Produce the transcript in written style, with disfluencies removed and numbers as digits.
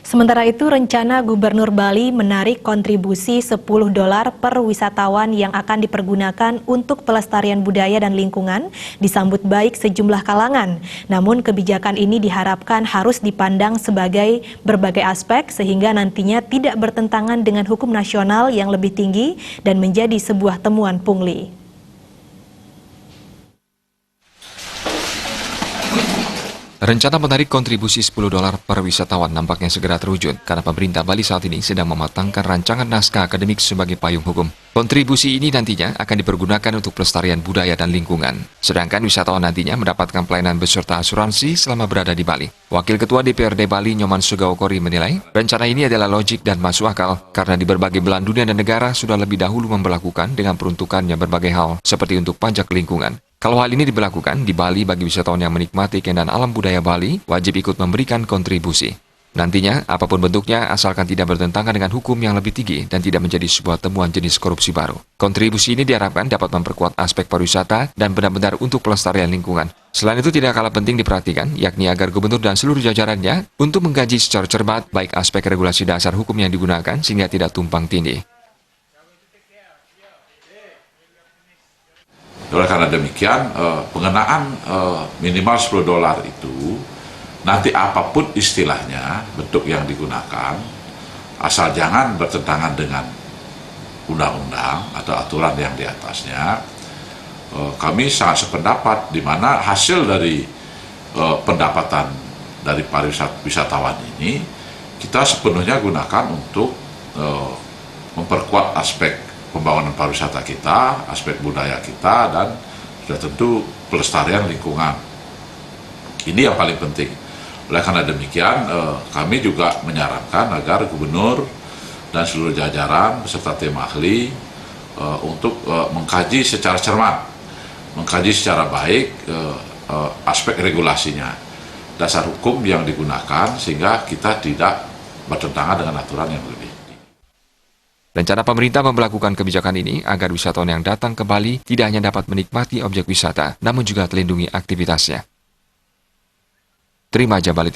Sementara itu, rencana Gubernur Bali menarik kontribusi $10 per wisatawan yang akan dipergunakan untuk pelestarian budaya dan lingkungan disambut baik sejumlah kalangan. Namun kebijakan ini diharapkan harus dipandang sebagai berbagai aspek sehingga nantinya tidak bertentangan dengan hukum nasional yang lebih tinggi dan menjadi sebuah temuan pungli. Rencana menarik kontribusi $10 per wisatawan nampaknya segera terwujud karena pemerintah Bali saat ini sedang mematangkan rancangan naskah akademik sebagai payung hukum. Kontribusi ini nantinya akan dipergunakan untuk pelestarian budaya dan lingkungan. Sedangkan wisatawan nantinya mendapatkan pelayanan beserta asuransi selama berada di Bali. Wakil Ketua DPRD Bali Nyoman Sugaokori menilai, rencana ini adalah logik dan masuk akal karena di berbagai belahan dunia dan negara sudah lebih dahulu memberlakukan dengan peruntukannya berbagai hal seperti untuk pajak lingkungan. Kalau hal ini diberlakukan di Bali bagi wisatawan yang menikmati keindahan alam budaya Bali, wajib ikut memberikan kontribusi. Nantinya, apapun bentuknya, asalkan tidak bertentangan dengan hukum yang lebih tinggi dan tidak menjadi sebuah temuan jenis korupsi baru. Kontribusi ini diharapkan dapat memperkuat aspek pariwisata dan benar-benar untuk pelestarian lingkungan. Selain itu tidak kalah penting diperhatikan, yakni agar gubernur dan seluruh jajarannya untuk mengkaji secara cermat baik aspek regulasi dasar hukum yang digunakan sehingga tidak tumpang tindih. Oleh karena demikian, pengenaan minimal $10 itu, nanti apapun istilahnya, bentuk yang digunakan, asal jangan bertentangan dengan undang-undang atau aturan yang di atasnya, kami sangat sependapat di mana hasil dari pendapatan dari wisatawan ini, kita sepenuhnya gunakan untuk memperkuat aspek pembangunan pariwisata kita, aspek budaya kita, dan sudah tentu pelestarian lingkungan. Ini yang paling penting. Oleh karena demikian, kami juga menyarankan agar gubernur dan seluruh jajaran beserta tim ahli untuk mengkaji secara cermat, mengkaji secara baik aspek regulasinya, dasar hukum yang digunakan sehingga kita tidak bertentangan dengan aturan yang lebih. Rencana pemerintah memperlakukan kebijakan ini agar wisatawan yang datang ke Bali tidak hanya dapat menikmati objek wisata, namun juga terlindungi aktivitasnya. Terima Jabali.